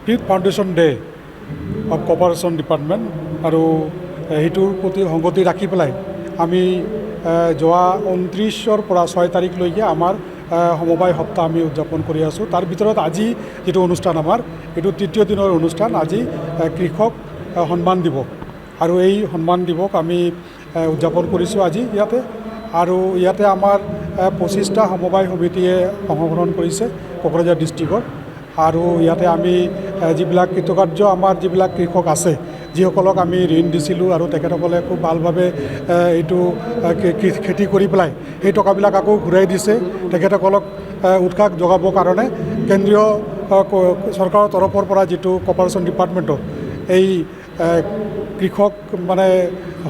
5th foundation day of cooperation department আৰু সেইটোৰ প্ৰতি সংগতি ৰাখি পেলাই আমি যোৱা 29ৰ পৰা 6 তাৰিখলৈকে আমাৰ সমবায় সপ্তাহ আমি উদযাপন কৰি আছোঁ। তাৰ ভিতৰত আজি যিটো অনুষ্ঠান আমাৰ এইটো তৃতীয় দিনৰ অনুষ্ঠান। আজি কৃষক সন্মান দিৱস আৰু এই সন্মান দিৱস আমি উদযাপন কৰিছোঁ আজি ইয়াতে। আৰু ইয়াতে আমাৰ 25টা সমবায় সমিতিয়ে অংশগ্ৰহণ কৰিছে কোকৰাঝাৰ ডিষ্ট্ৰিক্টৰ। আৰু ইয়াতে আমি যিবিলাক কৃতকাৰ্য আমাৰ যিবিলাক কৃষক আছে, যিসকলক আমি ঋণ দিছিলোঁ আৰু তেখেতসকলে খুব ভালভাৱে এইটো খেতি কৰি পেলাই সেই টকাবিলাক আকৌ ঘূৰাই দিছে। তেখেতসকলক উৎসাহ যোগাবৰ কাৰণে কেন্দ্ৰীয় চৰকাৰৰ তৰফৰ পৰা যিটো কপাৰেশ্যন ডিপাৰ্টমেণ্টৰ এই কৃষক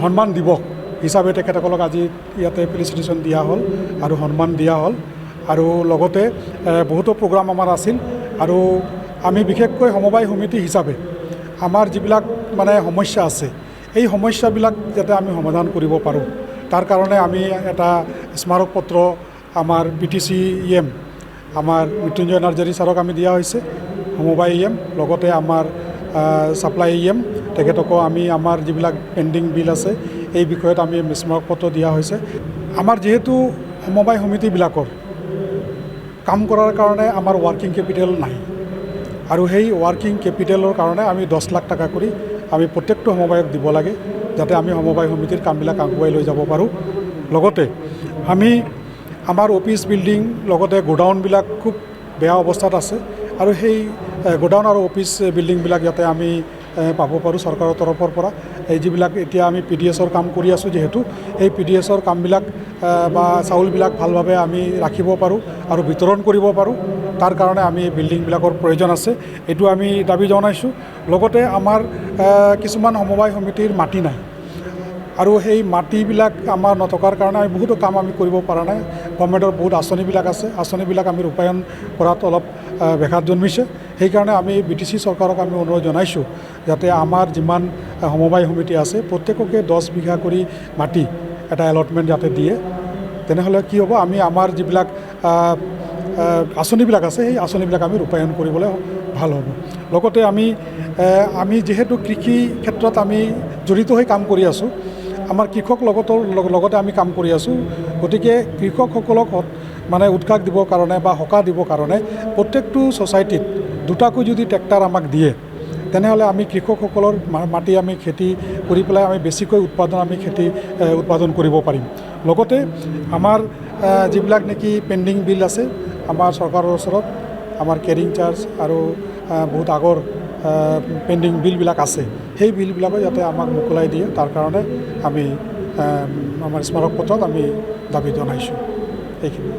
সন্মান দিৱস হিচাপে তেখেতসকলক আজি ইয়াতে ফেলিচিটেশ্যন দিয়া হ'ল আৰু সন্মান দিয়া হ'ল। আৰু লগতে বহুতো প্ৰগ্ৰাম আমাৰ আছিল। আৰু আমি বিশেষকৈ সমবায় সমিতি হিচাপে আমাৰ যিবিলাক সমস্যা আছে, এই সমস্যাবিলাক যাতে আমি সমাধান কৰিব পাৰোঁ, তাৰ কাৰণে আমি এটা স্মাৰক পত্ৰ আমাৰ PTC EM আমাৰ মৃত্যুঞ্জয় নাৰ্জাৰী ছাৰক আমি দিয়া হৈছে, সমবায় EM, লগতে আমাৰ ছাপ্লাই EM তেখেতকো আমি আমাৰ যিবিলাক পেণ্ডিং বিল আছে এই বিষয়ত আমি স্মাৰক পত্ৰ দিয়া হৈছে। আমাৰ যিহেতু সমবায় সমিতিবিলাকৰ কাম কৰাৰ কাৰণে আমাৰ ৱৰ্কিং কেপিটেল নাই, আৰু সেই ৱৰ্কিং কেপিটেলৰ কাৰণে আমি 10 লাখ টকা কৰি আমি প্ৰত্যেকটো সমবায়ক দিব লাগে, যাতে আমি সমবায় সমিতিৰ কামবিলাক আগুৱাই লৈ যাব পাৰোঁ। লগতে আমি আমাৰ অফিচ বিল্ডিং লগতে গোডাউনবিলাক খুব বেয়া অৱস্থাত আছে, আৰু সেই গোডাউন আৰু অফিচ বিল্ডিংবিলাক যাতে আমি পাব পাৰোঁ চৰকাৰৰ তৰফৰ পৰা। এই যিবিলাক এতিয়া আমি PDSৰ কাম কৰি আছোঁ, যিহেতু এই PDSৰ কামবিলাক বা চাউলবিলাক ভালভাৱে আমি ৰাখিব পাৰোঁ আৰু বিতৰণ কৰিব পাৰোঁ, তাৰ কাৰণে আমি বিল্ডিংবিলাকৰ প্ৰয়োজন আছে, এইটো আমি দাবী জনাইছোঁ। লগতে আমাৰ কিছুমান সমবায় সমিতিৰ মাটি নাই, আৰু সেই মাটিবিলাক আমাৰ নথকাৰ কাৰণে আমি বহুতো কাম আমি কৰিব পৰা নাই। গভৰ্ণমেণ্টৰ বহুত আঁচনিবিলাক আছে, আঁচনিবিলাক আমি ৰূপায়ণ কৰাত অলপ ব্যাঘাত জন্মিছে। সেইকাৰণে আমি BTC চৰকাৰক আমি অনুৰোধ জনাইছোঁ যাতে আমাৰ যিমান সমবায় সমিতি আছে প্ৰত্যেককে 10 বিঘা কৰি মাটি এটা এলটমেণ্ট যাতে দিয়ে। তেনেহ'লে কি হ'ব, আমি আমাৰ যিবিলাক আঁচনিবিলাক আছে সেই আঁচনিবিলাক আমি ৰূপায়ণ কৰিবলৈ ভাল হ'ব। লগতে আমি যিহেতু কৃষি ক্ষেত্ৰত আমি জড়িত হৈ কাম কৰি আছোঁ, আমাৰ কৃষক লগতে আমি কাম কৰি আছোঁ, গতিকে কৃষকসকলক উৎসাহ দিবৰ কাৰণে বা সকাহ দিবৰ কাৰণে প্ৰত্যেকটো ছ'চাইটিত 2টাকৈ যদি ট্ৰেক্টৰ আমাক দিয়ে, তেনেহ'লে আমি কৃষকসকলৰ মাটি আমি খেতি কৰি পেলাই আমি বেছিকৈ উৎপাদন কৰিব পাৰিম। লগতে আমাৰ যিবিলাক নেকি পেণ্ডিং বিল আছে আমাৰ চৰকাৰৰ ওচৰত, আমাৰ কেৰিং চাৰ্জ আৰু বহুত আগৰ পেণ্ডিং বিলবিলাক আছে, সেই বিলবিলাকো যাতে আমাক মোকলাই দিয়ে, তাৰ কাৰণে আমি আমাৰ স্মাৰক পত্ৰত আমি দাবী জনাইছোঁ। এইখিনি।